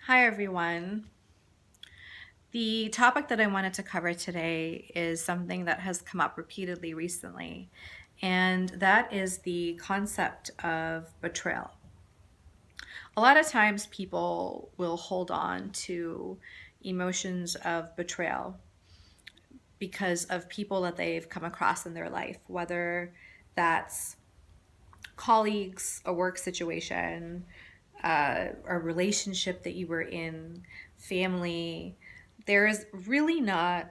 Hi, everyone. The topic that I wanted to cover today is something that has come up repeatedly recently, and that is the concept of betrayal. A lot of times people will hold on to emotions of betrayal because of people that they've come across in their life, whether that's colleagues, a work situation, a relationship that you were in, family. There is really not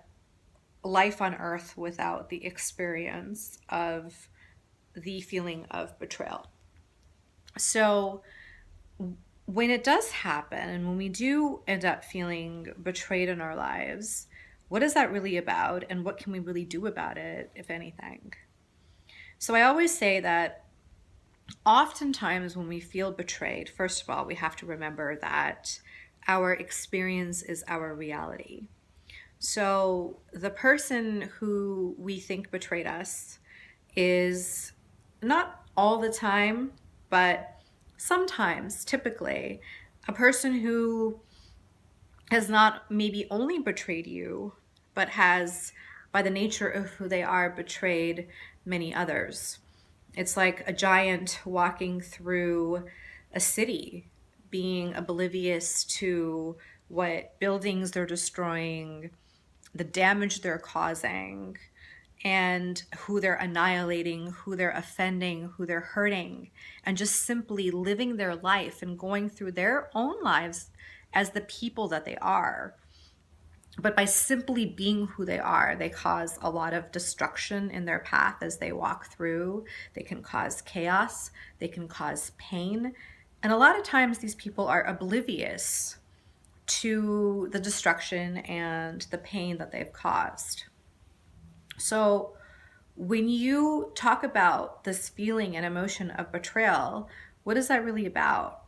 life on earth without the experience of the feeling of betrayal. So, when it does happen, and when we do end up feeling betrayed in our lives, what is that really about, and what can we really do about it, if anything? So, I always say that oftentimes when we feel betrayed, first of all, we have to remember that our experience is our reality. So the person who we think betrayed us is not all the time, but sometimes, typically, a person who has not maybe only betrayed you, but has, by the nature of who they are, betrayed many others. It's like a giant walking through a city, being oblivious to what buildings they're destroying, the damage they're causing, and who they're annihilating, who they're offending, who they're hurting, and just simply living their life and going through their own lives as the people that they are. But by simply being who they are, they cause a lot of destruction in their path as they walk through. They can cause chaos, they can cause pain. And a lot of times, these people are oblivious to the destruction and the pain that they've caused. So, when you talk about this feeling and emotion of betrayal, what is that really about?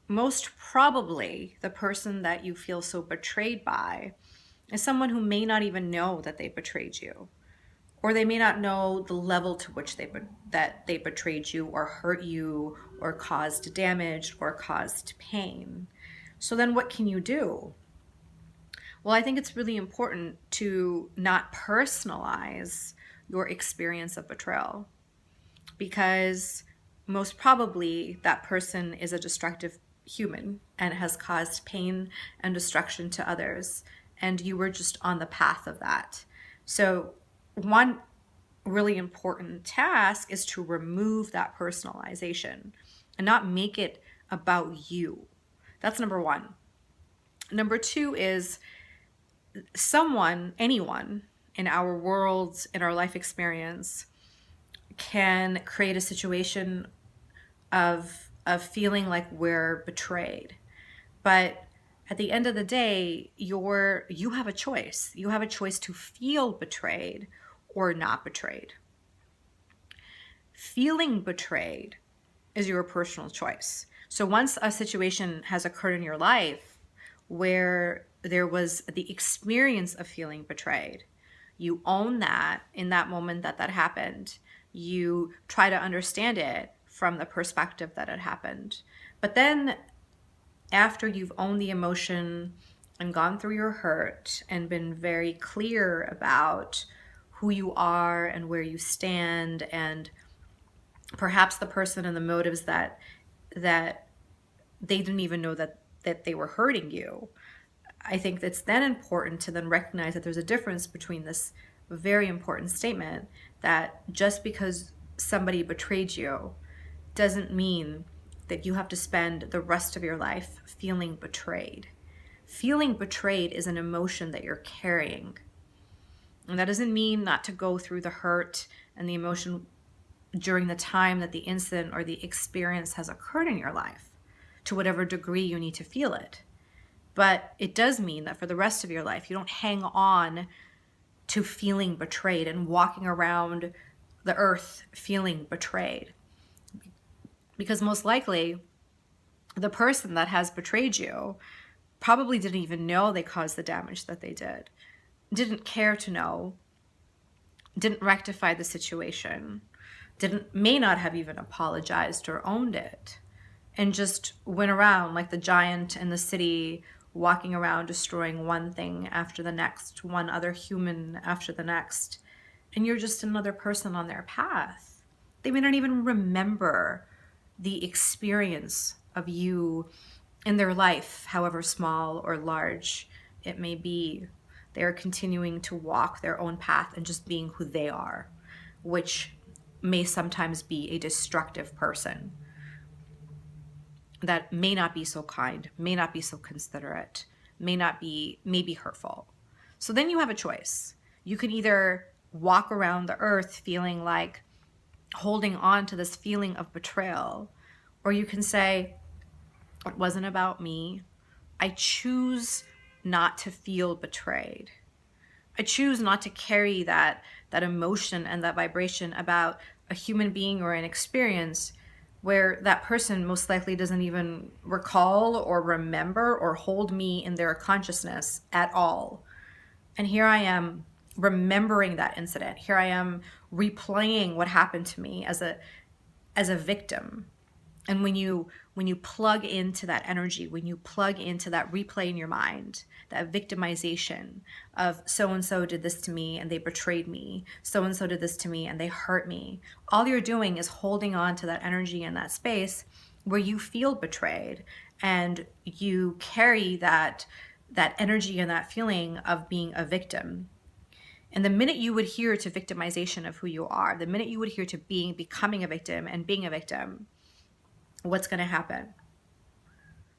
Most probably, the person that you feel so betrayed by is someone who may not even know that they betrayed you, or they may not know the level to which that they betrayed you or hurt you or caused damage or caused pain. So then what can you do? Well, I think it's really important to not personalize your experience of betrayal, because most probably that person is a destructive human and has caused pain and destruction to others, and you were just on the path of that. So, one really important task is to remove that personalization and not make it about you. That's number one. Number two is anyone in our worlds, in our life experience, can create a situation of feeling like we're betrayed. But at the end of the day, you have a choice. You have a choice to feel betrayed or not betrayed. Feeling betrayed is your personal choice. So once a situation has occurred in your life where there was the experience of feeling betrayed, you own that in that moment that happened. You try to understand it from the perspective that it happened. But then after you've owned the emotion and gone through your hurt and been very clear about who you are and where you stand, and perhaps the person and the motives that they didn't even know that they were hurting you, I think it's then important to then recognize that there's a difference between this very important statement that just because somebody betrayed you doesn't mean that you have to spend the rest of your life feeling betrayed. Feeling betrayed is an emotion that you're carrying. And that doesn't mean not to go through the hurt and the emotion during the time that the incident or the experience has occurred in your life, to whatever degree you need to feel it. But it does mean that for the rest of your life, you don't hang on to feeling betrayed and walking around the earth feeling betrayed. Because most likely, the person that has betrayed you probably didn't even know they caused the damage that they did, didn't care to know, didn't rectify the situation, may not have even apologized or owned it. and just went around like the giant in the city, walking around destroying one thing after the next, one other human after the next, and you're just another person on their path. They may not even remember the experience of you in their life, however small or large it may be. They are continuing to walk their own path and just being who they are, which may sometimes be a destructive person that may not be so kind, may not be so considerate, may be hurtful. So then you have a choice. You can either walk around the earth feeling like holding on to this feeling of betrayal, or you can say, it wasn't about me. I choose not to feel betrayed. I choose not to carry that emotion and that vibration about a human being or an experience where that person most likely doesn't even recall or remember or hold me in their consciousness at all. And here I am remembering that incident. Here I am replaying what happened to me as a victim. And when you plug into that energy, when you plug into that replay in your mind, that victimization of so and so did this to me and they betrayed me, so and so did this to me and they hurt me, all you're doing is holding on to that energy in that space where you feel betrayed, and you carry that energy and that feeling of being a victim. And the minute you adhere to victimization of who you are, the minute you adhere to becoming a victim and being a victim, what's going to happen?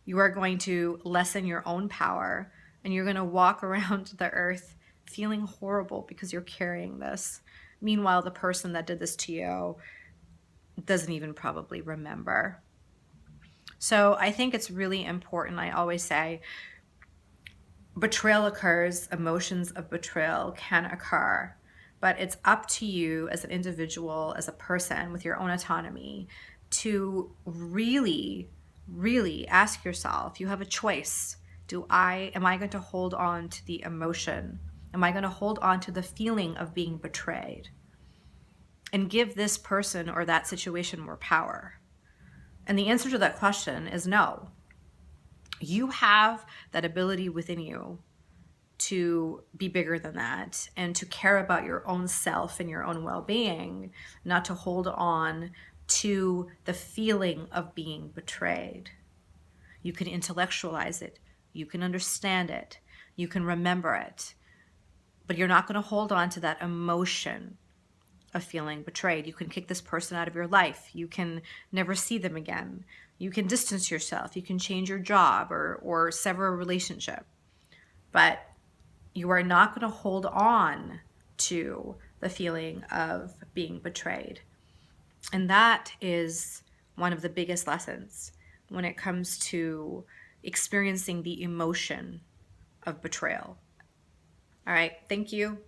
You are going to lessen your own power, and you're going to walk around the earth feeling horrible because you're carrying this. Meanwhile, the person that did this to you doesn't even probably remember. So I think it's really important. I always say betrayal occurs, emotions of betrayal can occur, but it's up to you as an individual, as a person with your own autonomy, to really, really ask yourself, you have a choice. Am I going to hold on to the emotion? Am I going to hold on to the feeling of being betrayed and give this person or that situation more power? And the answer to that question is no. You have that ability within you to be bigger than that and to care about your own self and your own well-being, not to hold on to the feeling of being betrayed. You can intellectualize it, you can understand it, you can remember it, but you're not going to hold on to that emotion of feeling betrayed. You can kick this person out of your life. You can never see them again. You can distance yourself. You can change your job or sever a relationship. But you are not going to hold on to the feeling of being betrayed. And that is one of the biggest lessons when it comes to experiencing the emotion of betrayal. All right, thank you.